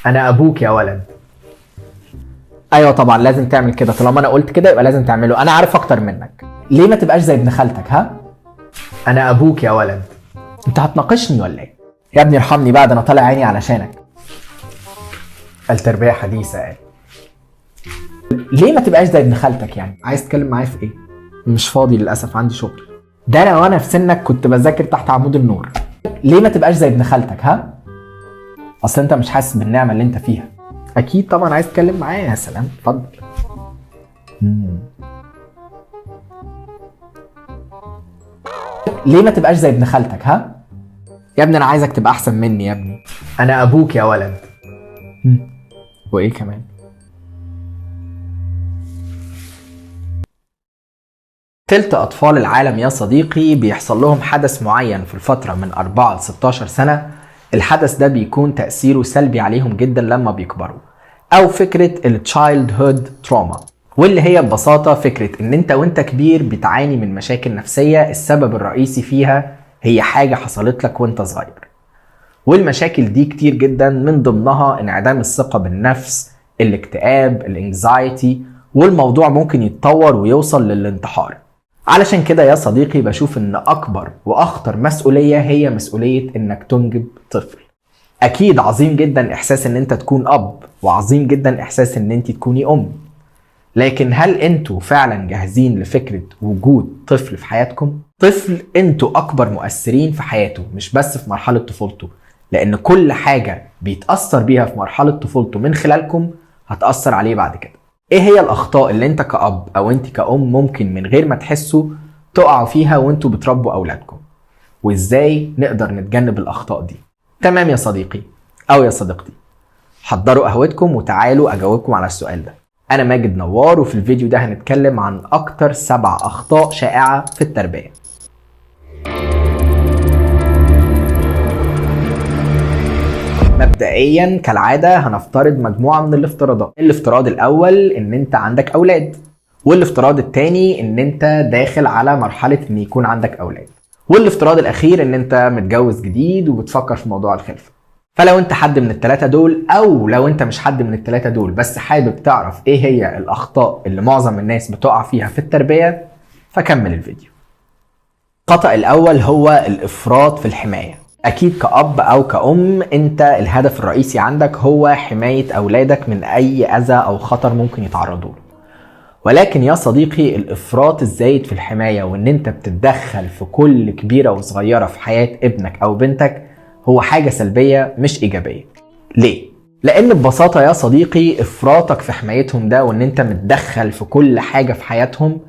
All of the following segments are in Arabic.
انا ابوك يا ولد. ايوه طبعا لازم تعمل كده، طالما انا قلت كده يبقى لازم تعمله، انا عارف اكتر منك. ليه ما تبقاش زي ابن خالتك؟ ها؟ انا ابوك يا ولد. انت هتناقشني ولا ايه؟ يا ابني ارحمني بقى، ده انا طالع عيني علشانك. التربية حديثة يعني. ليه ما تبقاش زي ابن خالتك يعني؟ عايز تتكلم معايا في ايه؟ مش فاضي للاسف، عندي شغل. ده انا وانا في سنك كنت بذاكر تحت عمود النور. ليه ما تبقاش زي ابن خالتك؟ ها؟ اصل انت مش حاسس بالنعمه اللي انت فيها. اكيد طبعا عايز تتكلم معايا. يا سلام، اتفضل. ليه ما تبقاش زي ابن خالتك؟ ها؟ يا ابني انا عايزك تبقى احسن مني يا ابني. انا ابوك يا ولد. وايه كمان؟ تلت أطفال العالم يا صديقي بيحصل لهم حدث معين في الفترة من 4 ل 16 سنة. الحدث ده بيكون تأثيره سلبي عليهم جدا لما بيكبروا، أو فكرة الchildhood trauma، واللي هي ببساطة فكرة إن أنت وأنت كبير بتعاني من مشاكل نفسية السبب الرئيسي فيها هي حاجة حصلت لك وأنت صغير. والمشاكل دي كتير جدا، من ضمنها انعدام الثقة بالنفس، الاكتئاب، الانكزايتي، والموضوع ممكن يتطور ويوصل للانتحار. علشان كده يا صديقي بشوف ان اكبر واخطر مسؤولية هي مسؤولية انك تنجب طفل. اكيد عظيم جدا احساس ان انت تكون اب، وعظيم جدا احساس ان انت تكوني ام، لكن هل انتوا فعلا جاهزين لفكرة وجود طفل في حياتكم؟ طفل انتوا اكبر مؤثرين في حياته، مش بس في مرحلة طفولته، لان كل حاجة بيتأثر بيها في مرحلة طفولته من خلالكم هتأثر عليه بعد كده. ايه هي الاخطاء اللي انت كأب او انت كأم ممكن من غير ما تحسوا تقعوا فيها وانتوا بتربوا اولادكم؟ وازاي نقدر نتجنب الاخطاء دي؟ تمام يا صديقي او يا صديقتي، حضروا قهوتكم وتعالوا اجاوبكم على السؤال ده. انا ماجد نوار، وفي الفيديو ده هنتكلم عن اكتر 7 اخطاء شائعة في التربية. مبدئيا كالعادة هنفترض مجموعة من الافتراضات. الافتراض الاول ان انت عندك اولاد، والافتراض الثاني ان انت داخل على مرحلة ان يكون عندك اولاد، والافتراض الاخير ان انت متجوز جديد وبتفكر في موضوع الخلفة. فلو انت حد من الثلاثة دول، او لو انت مش حد من الثلاثة دول بس حابب تعرف ايه هي الاخطاء اللي معظم الناس بتقع فيها في التربية، فكمل الفيديو. الخطأ الاول هو الافراط في الحماية. اكيد كأب او كأم انت الهدف الرئيسي عندك هو حماية اولادك من اي اذى او خطر ممكن يتعرضوا له، ولكن يا صديقي الافراط الزايد في الحماية وان انت بتتدخل في كل كبيرة وصغيرة في حياة ابنك او بنتك هو حاجة سلبية مش ايجابية. ليه؟ لان ببساطة يا صديقي افراطك في حمايتهم ده وان انت متدخل في كل حاجة في حياتهم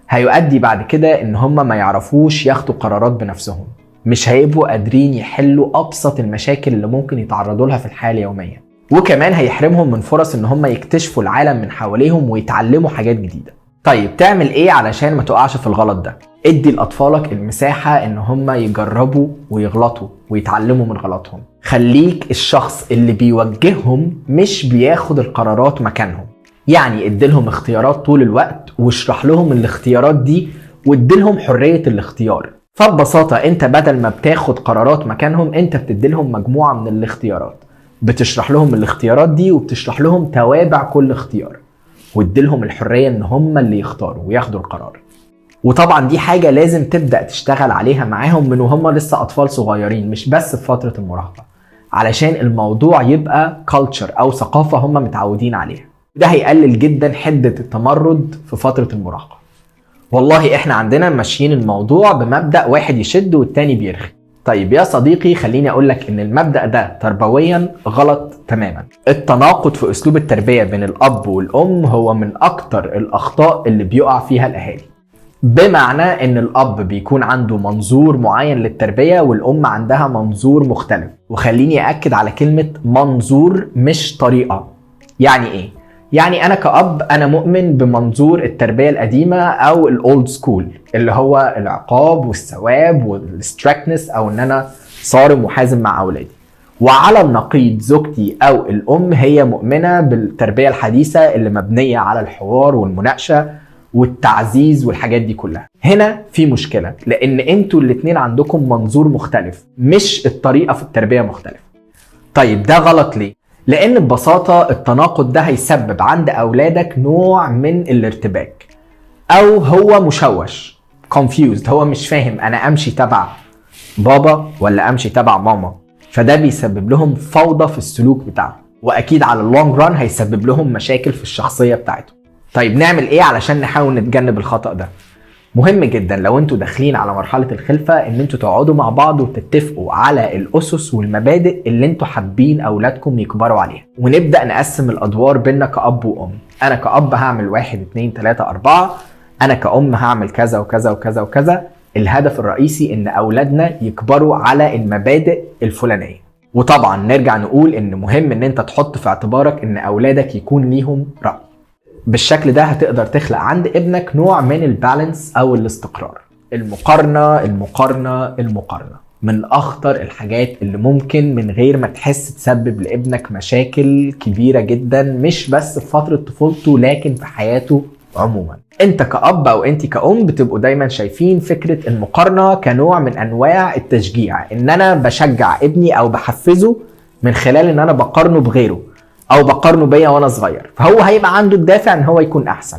هيؤدي بعد كده ان هم ما يعرفوش ياخدوا قرارات بنفسهم، مش هيبقوا قادرين يحلوا ابسط المشاكل اللي ممكن يتعرضوا لها في الحياة اليومية، وكمان هيحرمهم من فرص ان هم يكتشفوا العالم من حواليهم ويتعلموا حاجات جديدة. طيب تعمل ايه علشان ما تقعش في الغلط ده؟ ادي لأطفالك المساحة ان هم يجربوا ويغلطوا ويتعلموا من غلطهم. خليك الشخص اللي بيوجههم مش بياخد القرارات مكانهم. يعني اديلهم اختيارات طول الوقت واشرح لهم الاختيارات دي واديلهم حرية الاختيار. فببساطة انت بدل ما بتاخد قرارات مكانهم انت بتديلهم مجموعة من الاختيارات، بتشرح لهم الاختيارات دي وبتشرح لهم توابع كل اختيار، واديلهم الحرية ان هم اللي يختاروا وياخدوا القرار. وطبعا دي حاجة لازم تبدأ تشتغل عليها معاهم من وهم لسه اطفال صغيرين، مش بس في فترة المراهقة، علشان الموضوع يبقى culture او ثقافة هم متعودين عليها. ده هيقلل جدا حدة التمرد في فترة المراهقة. والله احنا عندنا ماشيين الموضوع بمبدأ واحد يشد والتاني بيرخي. طيب يا صديقي خليني اقولك ان المبدأ ده تربويا غلط تماما. التناقض في اسلوب التربية بين الاب والام هو من اكتر الاخطاء اللي بيقع فيها الاهالي. بمعنى ان الاب بيكون عنده منظور معين للتربية والام عندها منظور مختلف. وخليني اكد على كلمة منظور مش طريقة. يعني ايه؟ يعني انا كأب انا مؤمن بمنظور التربية القديمة او الاولد سكول، اللي هو العقاب والثواب والستريكتنس، او ان انا صارم وحازم مع اولادي. وعلى النقيض زوجتي او الام هي مؤمنة بالتربية الحديثة اللي مبنية على الحوار والمناقشة والتعزيز والحاجات دي كلها. هنا في مشكلة، لان انتوا الاتنين عندكم منظور مختلف، مش الطريقة في التربية مختلفة. طيب ده غلط ليه؟ لان ببساطة التناقض ده هيسبب عند اولادك نوع من الارتباك، او هو مشوش confused، هو مش فاهم انا امشي تبع بابا ولا امشي تبع ماما، فده بيسبب لهم فوضى في السلوك بتاعهم، واكيد على اللونج ران هيسبب لهم مشاكل في الشخصية بتاعتهم. طيب نعمل ايه علشان نحاول نتجنب الخطأ ده؟ مهم جدا لو انتوا داخلين على مرحلة الخلفة ان انتوا تقعدوا مع بعض وتتفقوا على الاسس والمبادئ اللي انتوا حابين اولادكم يكبروا عليها، ونبدأ نقسم الادوار بينا كأب وام. انا كأب هعمل 1 2 3 4، انا كأم هعمل كذا وكذا وكذا وكذا. الهدف الرئيسي ان اولادنا يكبروا على المبادئ الفلانية. وطبعا نرجع نقول ان مهم ان انت تحط في اعتبارك ان اولادك يكون ليهم رأي. بالشكل ده هتقدر تخلق عند ابنك نوع من البالانس او الاستقرار. المقارنة من اخطر الحاجات اللي ممكن من غير ما تحس تسبب لابنك مشاكل كبيرة جدا، مش بس في فترة طفولته لكن في حياته عموما. انت كأب او انت كأم بتبقوا دايما شايفين فكرة المقارنة كنوع من انواع التشجيع، ان انا بشجع ابني او بحفزه من خلال ان انا بقارنه بغيره او بقارنه بيا وانا صغير، فهو هيبقى عنده الدافع ان هو يكون احسن.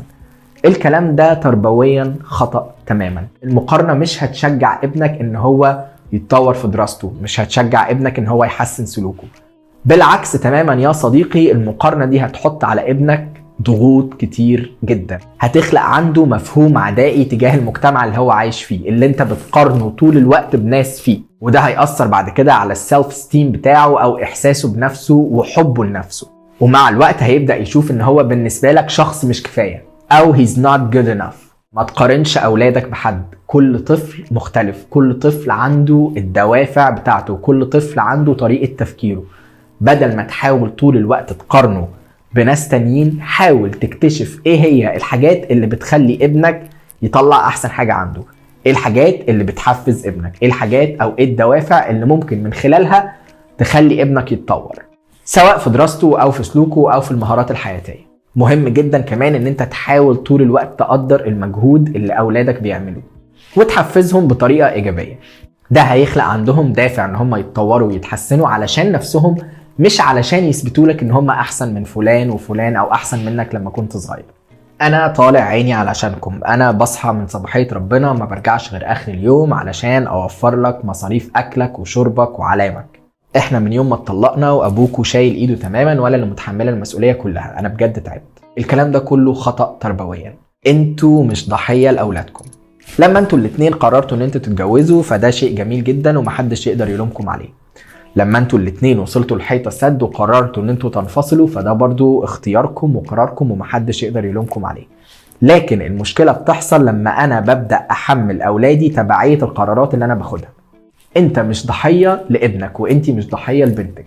الكلام ده تربويا خطأ تماما. المقارنة مش هتشجع ابنك ان هو يتطور في دراسته، مش هتشجع ابنك ان هو يحسن سلوكه. بالعكس تماما يا صديقي، المقارنة دي هتحط على ابنك ضغوط كتير جدا، هتخلق عنده مفهوم عدائي تجاه المجتمع اللي هو عايش فيه، اللي انت بتقارنه طول الوقت بناس فيه، وده هيأثر بعد كده على السيلف ستيم بتاعه او احساسه بنفسه وحبه لنفسه. ومع الوقت هيبدأ يشوف ان هو بالنسبة لك شخص مش كفاية او he's not good enough. ما تقارنش اولادك بحد، كل طفل مختلف، كل طفل عنده الدوافع بتاعته، كل طفل عنده طريقة تفكيره. بدل ما تحاول طول الوقت تقارنه بناس تانيين، حاول تكتشف ايه هي الحاجات اللي بتخلي ابنك يطلع احسن حاجة عنده، ايه الحاجات اللي بتحفز ابنك، ايه الحاجات او ايه الدوافع اللي ممكن من خلالها تخلي ابنك يتطور، سواء في دراسته او في سلوكه او في المهارات الحياتية. مهم جدا كمان ان انت تحاول طول الوقت تقدر المجهود اللي اولادك بيعملوه وتحفزهم بطريقة ايجابية. ده هيخلق عندهم دافع ان هم يتطوروا ويتحسنوا علشان نفسهم، مش علشان يثبتوا لك ان هم احسن من فلان وفلان او احسن منك لما كنت صغير. انا طالع عيني علشانكم، انا بصحى من صباحية ربنا ما برجعش غير اخر اليوم علشان اوفر لك مصاريف اكلك وشربك وعلامك. احنا من يوم ما اتطلقنا وابوكوا شايل ايده تماما ولا اللي متحمله المسؤوليه كلها، انا بجد تعبت. الكلام ده كله خطأ تربويا. انتوا مش ضحيه لاولادكم. لما انتوا الاتنين قررتوا ان انتوا تتجوزوا فده شيء جميل جدا ومحدش يقدر يلومكم عليه. لما انتوا الاتنين وصلتوا لحيطه السد وقررتوا ان انتوا تنفصلوا فده برضو اختياركم وقراركم ومحدش يقدر يلومكم عليه. لكن المشكله بتحصل لما انا ببدأ احمل اولادي تبعيه القرارات اللي انا باخدها. انت مش ضحية لابنك وانت مش ضحية لبنتك.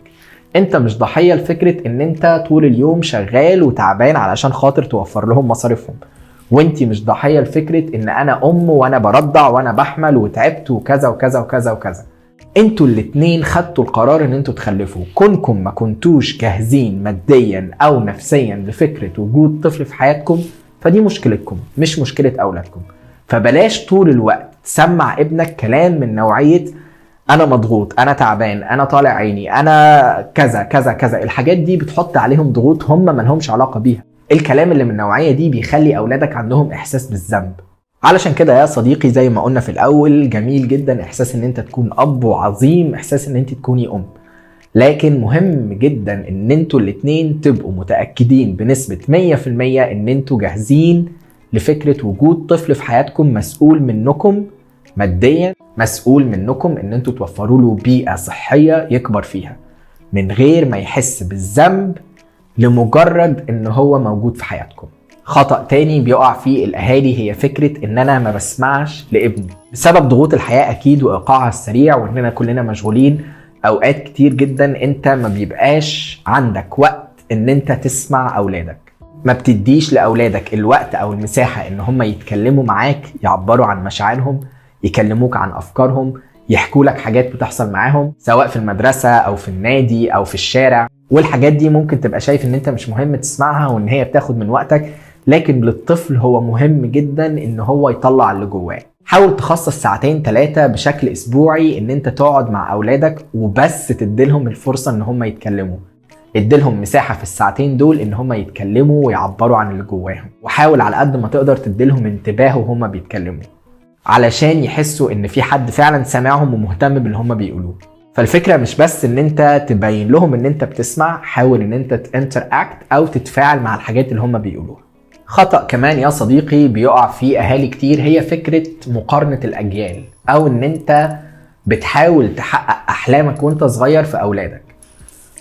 انت مش ضحية لفكرة ان انت طول اليوم شغال وتعبان علشان خاطر توفر لهم مصاريفهم، وانت مش ضحية لفكرة ان انا ام وانا برضع وانا بحمل وتعبت وكذا وكذا وكذا وكذا. انتوا الاتنين خدتوا القرار ان انتوا تخلفوا، كونكم ما كنتوش جاهزين ماديا او نفسيا لفكرة وجود طفل في حياتكم فدي مشكلتكم مش مشكلة اولادكم. فبلاش طول الوقت تسمع ابنك كلام من نوعية انا مضغوط، انا تعبان، انا طالع عيني، انا كذا كذا كذا. الحاجات دي بتحط عليهم ضغوط هم ما لهمش علاقة بيها. الكلام اللي من النوعية دي بيخلي اولادك عندهم احساس بالذنب. علشان كده يا صديقي زي ما قلنا في الاول، جميل جدا احساس ان انت تكون اب، وعظيم احساس ان انت تكوني ام، لكن مهم جدا ان انتوا الاتنين تبقوا متأكدين بنسبة 100% ان انتوا جاهزين لفكرة وجود طفل في حياتكم مسؤول منكم ماديا، مسؤول منكم ان انتوا توفروا له بيئة صحية يكبر فيها من غير ما يحس بالذنب لمجرد ان هو موجود في حياتكم. خطأ تاني بيقع فيه الاهالي هي فكرة ان انا ما بسمعش لابني بسبب ضغوط الحياة اكيد وايقاعها السريع واننا كلنا مشغولين. اوقات كتير جدا انت ما بيبقاش عندك وقت ان انت تسمع اولادك، ما بتديش لاولادك الوقت او المساحة ان هم يتكلموا معاك، يعبروا عن مشاعرهم، يكلموك عن افكارهم، يحكوا لك حاجات بتحصل معاهم سواء في المدرسة او في النادي او في الشارع. والحاجات دي ممكن تبقى شايف ان انت مش مهم تسمعها وان هي بتاخد من وقتك، لكن للطفل هو مهم جدا ان هو يطلع اللي جواه. حاول تخصص 2-3 بشكل اسبوعي ان انت تقعد مع اولادك وبس تديلهم الفرصة ان هم يتكلموا. اديلهم مساحة في الساعتين دول ان هم يتكلموا ويعبروا عن اللي جواهم، وحاول على قد ما تقدر تديلهم انتباه وهم بيتكلموا علشان يحسوا ان في حد فعلا سامعهم ومهتم باللي هم بيقولوه. فالفكرة مش بس ان انت تبين لهم ان انت بتسمع، حاول ان انت تانتراكت او تتفاعل مع الحاجات اللي هم بيقولوها. خطأ كمان يا صديقي بيقع فيه اهالي كتير هي فكرة مقارنة الاجيال، او ان انت بتحاول تحقق احلامك وانت صغير في اولادك.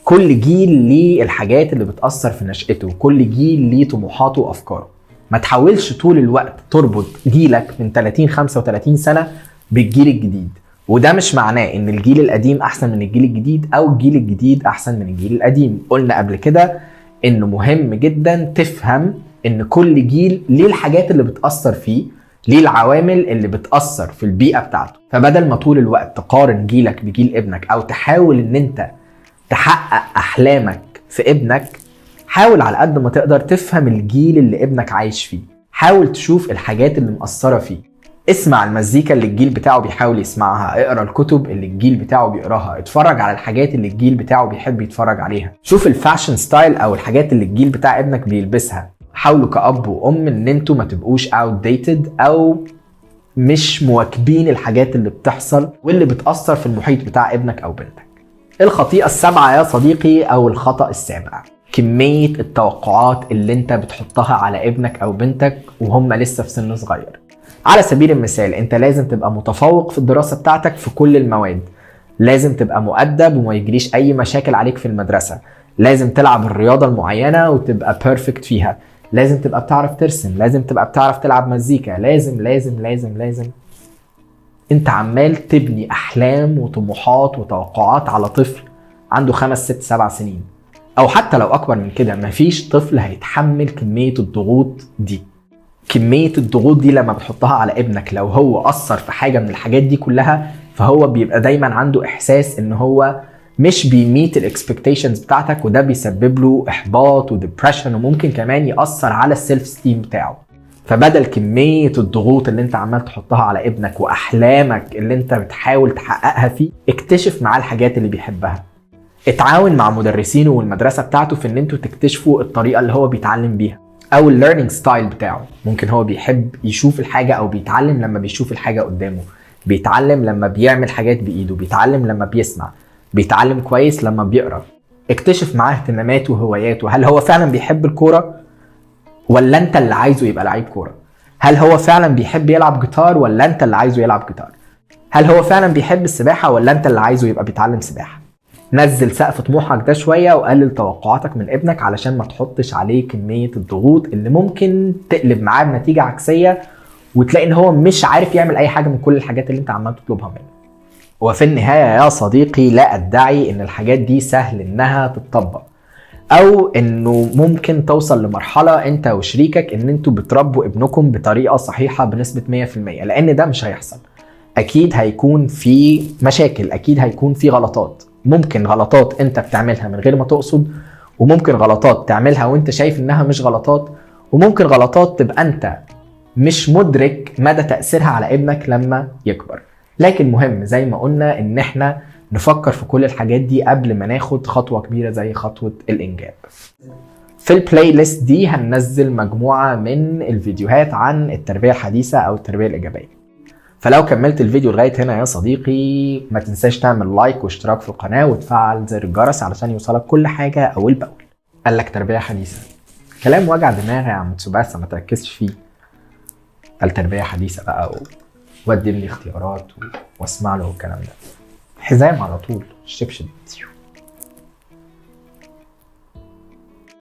كل جيل ليه الحاجات اللي بتأثر في نشأته، كل جيل ليه طموحاته وافكاره. ما تحاولش طول الوقت تربط جيلك من 30-35 سنة بالجيل الجديد، وده مش معناه ان الجيل القديم احسن من الجيل الجديد او الجيل الجديد احسن من الجيل القديم. قلنا قبل كده انه مهم جدا تفهم ان كل جيل ليه الحاجات اللي بتأثر فيه، ليه العوامل اللي بتأثر في البيئة بتاعته. فبدل ما طول الوقت تقارن جيلك بجيل ابنك او تحاول ان انت تحقق احلامك في ابنك، حاول على قد ما تقدر تفهم الجيل اللي ابنك عايش فيه. حاول تشوف الحاجات اللي مأثرة فيه، اسمع المزيكا اللي الجيل بتاعه بيحاول يسمعها، اقرا الكتب اللي الجيل بتاعه بيقراها، اتفرج على الحاجات اللي الجيل بتاعه بيحب يتفرج عليها، شوف الفاشن ستايل او الحاجات اللي الجيل بتاع ابنك بيلبسها. حاولوا كأب وأم ان انتوا ما تبقوش outdated او مش مواكبين الحاجات اللي بتحصل واللي بتأثر في المحيط بتاع ابنك او بنتك. الخطيئة السابعة يا صديقي او الخطأ السابع، كمية التوقعات اللي انت بتحطها على ابنك او بنتك وهم لسه في سن صغير. على سبيل المثال انت لازم تبقى متفوق في الدراسة بتاعتك في كل المواد، لازم تبقى مؤدب وما يجريش اي مشاكل عليك في المدرسة، لازم تلعب الرياضة المعينة وتبقى بيرفكت فيها، لازم تبقى بتعرف ترسم، لازم تبقى بتعرف تلعب مزيكا، لازم لازم لازم لازم. انت عمال تبني احلام وطموحات وتوقعات على طفل عنده 5 6 7 سنين، او حتى لو اكبر من كده. مفيش طفل هيتحمل كمية الضغوط دي. كمية الضغوط دي لما بتحطها على ابنك، لو هو أثر في حاجة من الحاجات دي كلها، فهو بيبقى دايما عنده إحساس إن هو مش بيميت الاكسبكتيشنز بتاعتك، وده بيسبب له إحباط وديبريشن، وممكن كمان يأثر على السيلف ستيم بتاعه. فبدل كمية الضغوط اللي انت عمال تحطها على ابنك وأحلامك اللي انت بتحاول تحققها فيه، اكتشف معاه الحاجات اللي بيحبها. اتعاون مع مدرسينه والمدرسة بتاعته في ان انتوا تكتشفوا الطريقة اللي هو بيتعلم بيها او الليرنينج ستايل بتاعه. ممكن هو بيحب يشوف الحاجة او بيتعلم لما بيشوف الحاجة قدامه، بيتعلم لما بيعمل حاجات بايده، بيتعلم لما بيسمع، بيتعلم كويس لما بيقرأ. اكتشف معاه اهتماماته وهواياته. هل هو فعلا بيحب الكورة ولا انت اللي عايزه يبقى لعيب كورة؟ هل هو فعلا بيحب يلعب جيتار ولا انت اللي عايزه يلعب جيتار؟ هل هو فعلا بيحب السباحة ولا انت اللي عايزه يبقى بيتعلم سباحة؟ نزل سقف طموحك ده شوية وقلل توقعاتك من ابنك علشان ما تحطش عليه كمية الضغوط اللي ممكن تقلب معاه بنتيجة عكسية، وتلاقي ان هو مش عارف يعمل اي حاجة من كل الحاجات اللي انت عمال تطلبها منه. وفي النهاية يا صديقي، لا ادعي ان الحاجات دي سهل انها تتطبق، او انه ممكن توصل لمرحلة انت وشريكك ان انتوا بتربوا ابنكم بطريقة صحيحة بنسبة 100%، لان ده مش هيحصل. اكيد هيكون في مشاكل، اكيد هيكون في غلطات، ممكن غلطات انت بتعملها من غير ما تقصد، وممكن غلطات تعملها وانت شايف انها مش غلطات، وممكن غلطات تبقى انت مش مدرك مدى تأثيرها على ابنك لما يكبر. لكن مهم زي ما قلنا ان احنا نفكر في كل الحاجات دي قبل ما ناخد خطوة كبيرة زي خطوة الانجاب. في البلاي ليست دي هننزل مجموعة من الفيديوهات عن التربية الحديثة او التربية الإيجابية. فلو كملت الفيديو لغاية هنا يا صديقي، ما تنساش تعمل لايك واشتراك في القناة وتفعل زر الجرس علشان يوصلك كل حاجة أول بأول. قالك تربية حديثة، كلام وجع دماغ يا عم تسوباسا، ما تركزش فيه. قال تربية حديثة بقى وقدم لي اختيارات واسمع له الكلام ده. حزام على طول، الشبشب.